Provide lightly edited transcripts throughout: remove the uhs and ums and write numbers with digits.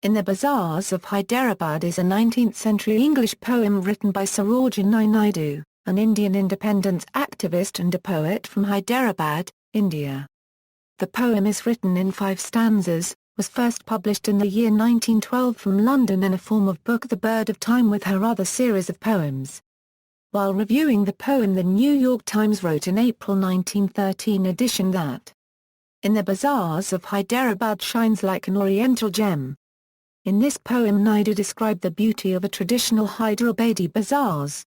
In the Bazaars of Hyderabad is a 19th-century English poem written by Sarojini Naidu, an Indian independence activist and a poet from Hyderabad, India. The poem is written in 5 stanzas, was first published in the year 1912 from London in a form of book The Bird of Time with her other series of poems. While reviewing the poem, the New York Times wrote in April 1913 edition that, "In the Bazaars of Hyderabad shines like an oriental gem." In this poem Naidu described the beauty of a traditional Hyderabadi bazaars.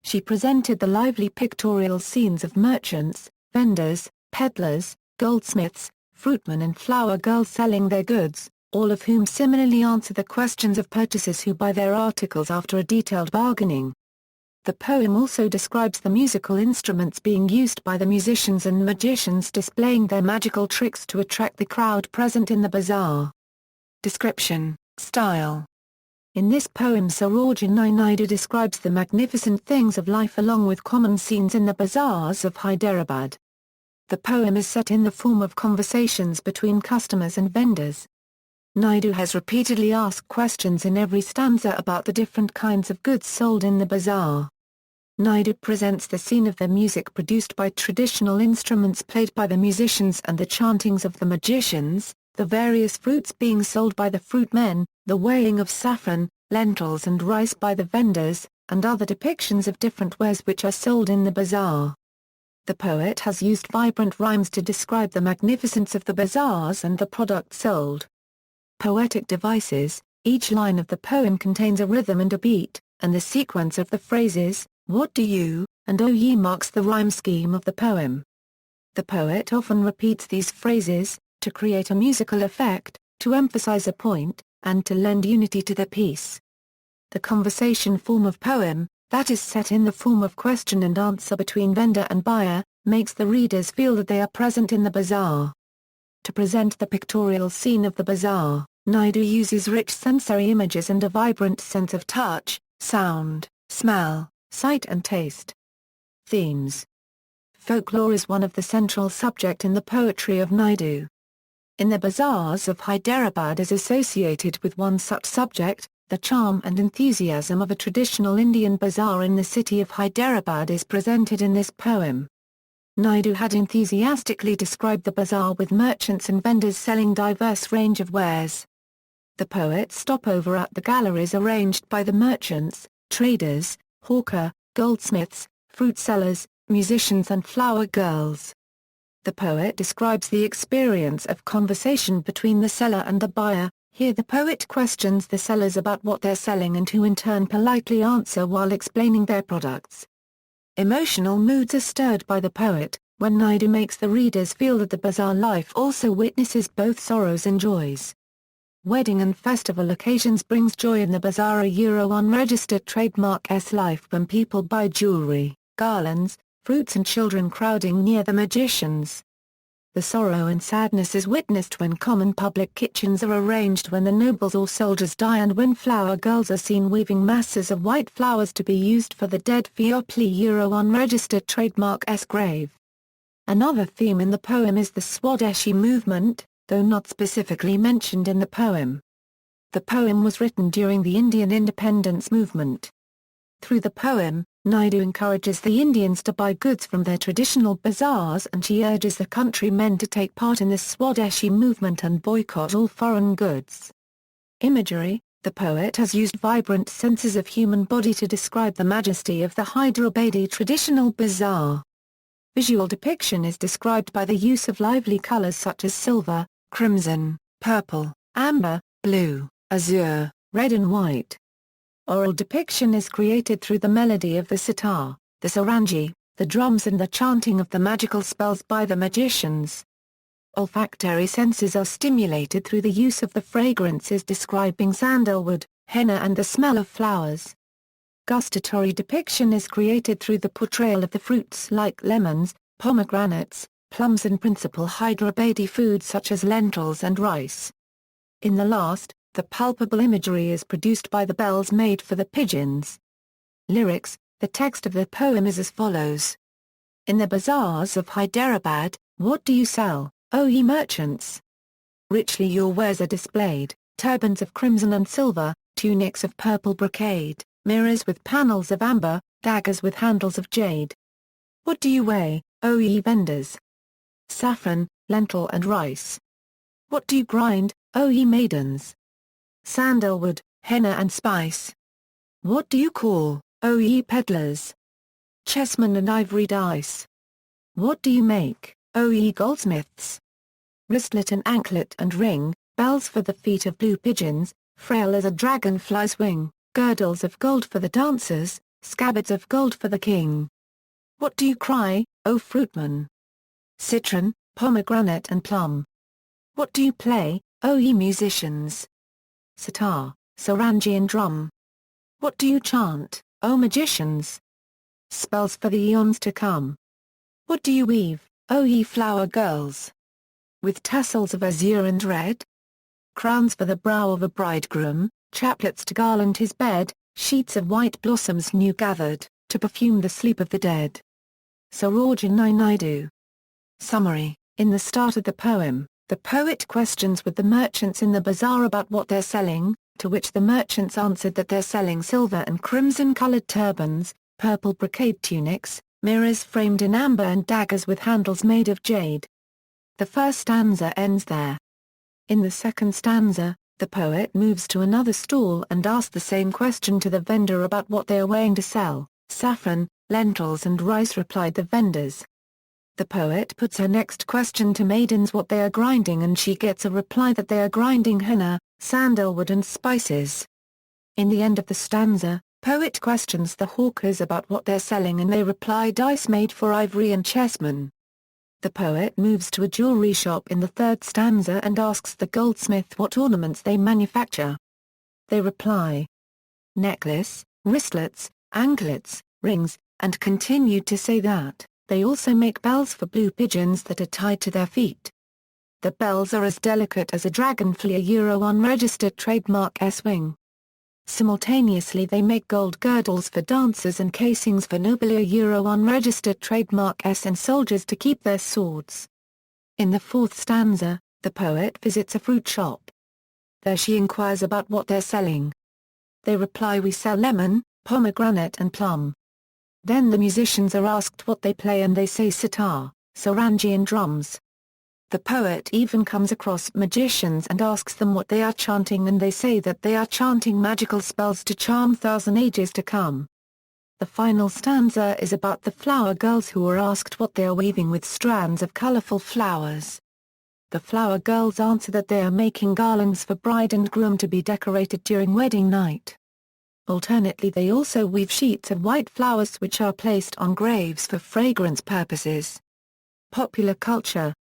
She presented the lively pictorial scenes of merchants, vendors, peddlers, goldsmiths, fruitmen and flower girls selling their goods, all of whom similarly answer the questions of purchasers who buy their articles after a detailed bargaining. The poem also describes the musical instruments being used by the musicians and magicians displaying their magical tricks to attract the crowd present in the bazaar. Description, style. In this poem Sarojini Naidu describes the magnificent things of life along with common scenes in the bazaars of Hyderabad. The poem is set in the form of conversations between customers and vendors. Naidu has repeatedly asked questions in every stanza about the different kinds of goods sold in the bazaar. Naidu presents the scene of the music produced by traditional instruments played by the musicians and the chantings of the magicians, the various fruits being sold by the fruitmen, the weighing of saffron, lentils and rice by the vendors, and other depictions of different wares which are sold in the bazaar. The poet has used vibrant rhymes to describe the magnificence of the bazaars and the products sold. Poetic devices, each line of the poem contains a rhythm and a beat, and the sequence of the phrases, "What do you," and "O ye" marks the rhyme scheme of the poem. The poet often repeats these phrases, to create a musical effect, to emphasize a point, and to lend unity to the piece. The conversation form of poem, that is set in the form of question and answer between vendor and buyer, makes the readers feel that they are present in the bazaar. To present the pictorial scene of the bazaar, Naidu uses rich sensory images and a vibrant sense of touch, sound, smell, sight and taste. Themes. Folklore is one of the central subject in the poetry of Naidu. In the Bazaars of Hyderabad is associated with one such subject, the charm and enthusiasm of a traditional Indian bazaar in the city of Hyderabad is presented in this poem. Naidu had enthusiastically described the bazaar with merchants and vendors selling diverse range of wares. The poets stop over at the galleries arranged by the merchants, traders, hawker, goldsmiths, fruit sellers, musicians and flower girls. The poet describes the experience of conversation between the seller and the buyer. Here the poet questions the sellers about what they're selling and who in turn politely answer while explaining their products. Emotional moods are stirred by the poet, when Naidu makes the readers feel that the bazaar life also witnesses both sorrows and joys. Wedding and festival occasions brings joy in the bazaar, a unregistered trademark life when people buy jewelry, garlands, fruits and children crowding near the magicians. The sorrow and sadness is witnessed when common public kitchens are arranged when the nobles or soldiers die and when flower girls are seen weaving masses of white flowers to be used for the dead unregistered trademark grave. Another theme in the poem is the Swadeshi movement, though not specifically mentioned in the poem. The poem was written during the Indian independence movement. Through the poem, Naidu encourages the Indians to buy goods from their traditional bazaars and she urges the countrymen to take part in the Swadeshi movement and boycott all foreign goods. Imagery. The poet has used vibrant senses of human body to describe the majesty of the Hyderabadi traditional bazaar. Visual depiction is described by the use of lively colors such as silver, crimson, purple, amber, blue, azure, red and white. Oral depiction is created through the melody of the sitar, the sarangi, the drums and the chanting of the magical spells by the magicians. Olfactory senses are stimulated through the use of the fragrances describing sandalwood, henna and the smell of flowers. Gustatory depiction is created through the portrayal of the fruits like lemons, pomegranates, plums and principal Hyderabadi foods such as lentils and rice. In the last, the palpable imagery is produced by the bells made for the pigeons. Lyrics. The text of the poem is as follows. In the bazaars of Hyderabad, what do you sell, O ye merchants? Richly your wares are displayed, turbans of crimson and silver, tunics of purple brocade, mirrors with panels of amber, daggers with handles of jade. What do you weigh, O ye vendors? Saffron, lentil and rice. What do you grind, O ye maidens? Sandalwood, henna and spice. What do you call, O ye peddlers? Chessmen and ivory dice. What do you make, O ye goldsmiths? Wristlet and anklet and ring, bells for the feet of blue pigeons, frail as a dragonfly's wing, girdles of gold for the dancers, scabbards of gold for the king. What do you cry, O fruitmen? Citron, pomegranate and plum. What do you play, O ye musicians? Sitar, sarangi and drum. What do you chant, O magicians? Spells for the eons to come. What do you weave, O ye flower girls? With tassels of azure and red? Crowns for the brow of a bridegroom, chaplets to garland his bed, sheets of white blossoms new gathered, to perfume the sleep of the dead. Sarojini Naidu. Summary: in the start of the poem, the poet questions with the merchants in the bazaar about what they're selling, to which the merchants answered that they're selling silver and crimson-colored turbans, purple brocade tunics, mirrors framed in amber and daggers with handles made of jade. The first stanza ends there. In the second stanza, the poet moves to another stall and asks the same question to the vendor about what they are weighing to sell. Saffron, lentils and rice, replied the vendors. The poet puts her next question to maidens what they are grinding, and she gets a reply that they are grinding henna, sandalwood and spices. In the end of the stanza, poet questions the hawkers about what they're selling and they reply dice made for ivory and chessmen. The poet moves to a jewelry shop in the third stanza and asks the goldsmith what ornaments they manufacture. They reply necklace, wristlets, anklets, rings, and continued to say that they also make bells for blue pigeons that are tied to their feet. The bells are as delicate as a dragonfly, a Euro unregistered trademark S-wing. Simultaneously they make gold girdles for dancers and casings for nobile Euro unregistered trademark S and soldiers to keep their swords. In the fourth stanza, the poet visits a fruit shop. There she inquires about what they're selling. They reply we sell lemon, pomegranate and plum. Then the musicians are asked what they play and they say sitar, sarangi and drums. The poet even comes across magicians and asks them what they are chanting, and they say that they are chanting magical spells to charm 1,000 ages to come. The final stanza is about the flower girls who are asked what they are weaving with strands of colorful flowers. The flower girls answer that they are making garlands for bride and groom to be decorated during wedding night. Alternately they also weave sheets of white flowers which are placed on graves for fragrance purposes. Popular culture.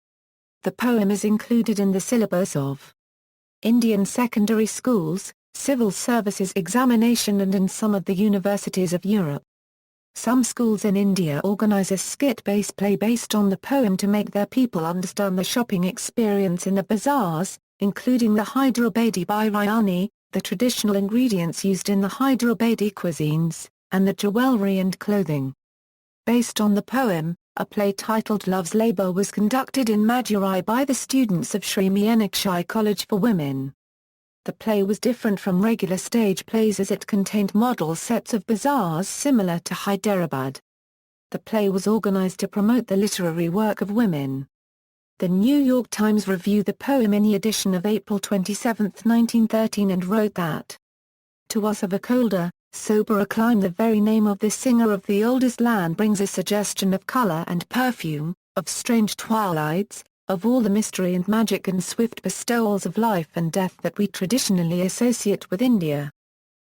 The poem is included in the syllabus of Indian secondary schools, civil services examination and in some of the universities of Europe. Some schools in India organize a skit-based play based on the poem to make their people understand the shopping experience in the bazaars, including the Hyderabadi biryani, the traditional ingredients used in the Hyderabadi cuisines, and the jewelry and clothing. Based on the poem, a play titled Love's Labour was conducted in Madurai by the students of Sri Meenakshi College for Women. The play was different from regular stage plays as it contained model sets of bazaars similar to Hyderabad. The play was organized to promote the literary work of women. The New York Times reviewed the poem in the edition of April 27, 1913 and wrote that, "To us of a colder, soberer clime the very name of this singer of the oldest land brings a suggestion of color and perfume, of strange twilights, of all the mystery and magic and swift bestowals of life and death that we traditionally associate with India.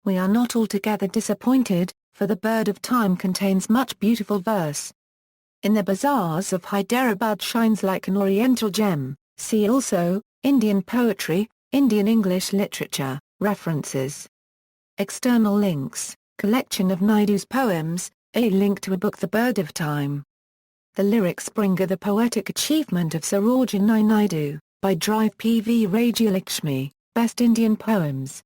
We are not altogether disappointed, for the Bird of Time contains much beautiful verse. In the bazaars of Hyderabad shines like an oriental gem." See also, Indian poetry, Indian English literature, references. External links, collection of Naidu's poems, a link to a book The Bird of Time. The lyrics bring the poetic achievement of Sarojini Naidu, by Drive P. V. Rajalakshmi, Best Indian Poems.